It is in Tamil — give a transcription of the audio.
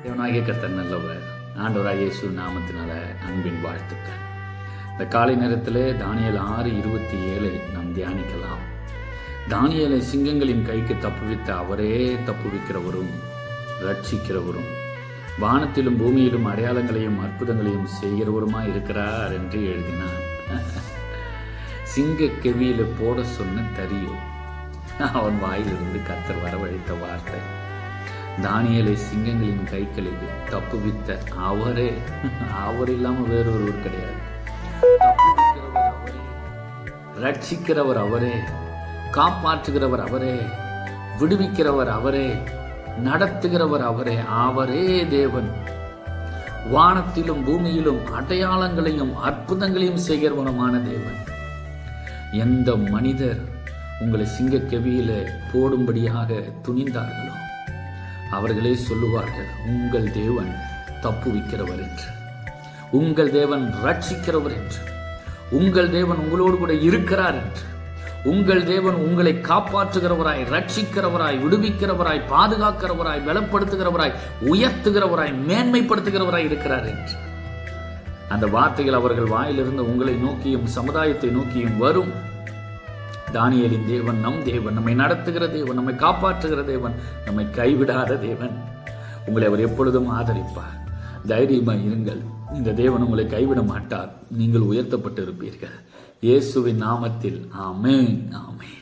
தேவனாகிய கர்த்தர் நல்லவர். ஆண்டவராகிய இயேசு நாமத்தினால அன்பின் வாழ்த்துக்கள். இந்த காலை நேரத்தில் தானியேல் 6:27 நாம் தியானிக்கலாம். தானியேலை சிங்கங்களின் கைக்கு தப்புவித்த அவரே தப்புவிக்கிறவரும் ரட்சிக்கிறவரும் வானத்திலும் பூமியிலும் அடையாளங்களையும் அற்புதங்களையும் செய்கிறவருமாய் இருக்கிறார் என்று எழுதினார். சிங்க கெவியில போட சொன்ன தரியோ அவன் வாயிலிருந்து கர்த்தர் வரவழைத்த வார்த்தை. தானியேலை சிங்கங்களின் கைகளுக்கு தப்புவித்த அவரே, அவர் இல்லாம வேறொருவர் கிடையாது. தப்புவிக்கிறவர் அவரே, ரட்சிக்கிறவர் அவரே, காப்பாற்றுகிறவர் அவரே, விடுவிக்கிறவர் அவரே, நடத்துகிறவர் அவரே. அவரே தேவன். வானத்திலும் பூமியிலும் அடையாளங்களையும் அற்புதங்களையும் செய்கிறவனுமான தேவன். எந்த மனிதர் உங்களை சிங்க கெவியில போடும்படியாக துணிந்தார்களோ அவர்களே சொல்லுவார்கள், உங்கள் தேவன் தப்புவிக்கிறவர் என்று, உங்கள் தேவன் ரட்சிக்கிறவர் என்று, உங்கள் தேவன் உங்களோடு கூட இருக்கிறார் என்று, உங்கள் தேவன் உங்களை காப்பாற்றுகிறவராய், ரட்சிக்கிறவராய், விடுவிக்கிறவராய், பாதுகாக்கிறவராய், பலப்படுத்துகிறவராய், உயர்த்துகிறவராய், மேன்மைப்படுத்துகிறவராய் இருக்கிறார் என்று. அந்த வார்த்தைகள் அவர்கள் வாயிலிருந்து உங்களை நோக்கியும் சமுதாயத்தை நோக்கியும் வரும். தானியேலின் தேவன் நம் தேவன், நம்மை நடத்துகிற தேவன், நம்மை காப்பாற்றுகிற தேவன், நம்மை கைவிடாத தேவன். உங்களை அவர் எப்பொழுதும் ஆதரிப்பார். தைரியமாய் இருங்கள். இந்த தேவன் உங்களை கைவிட மாட்டார். நீங்கள் உயர்த்தப்பட்டு இருப்பீர்கள். இயேசுவின் நாமத்தில் ஆமென், ஆமென்.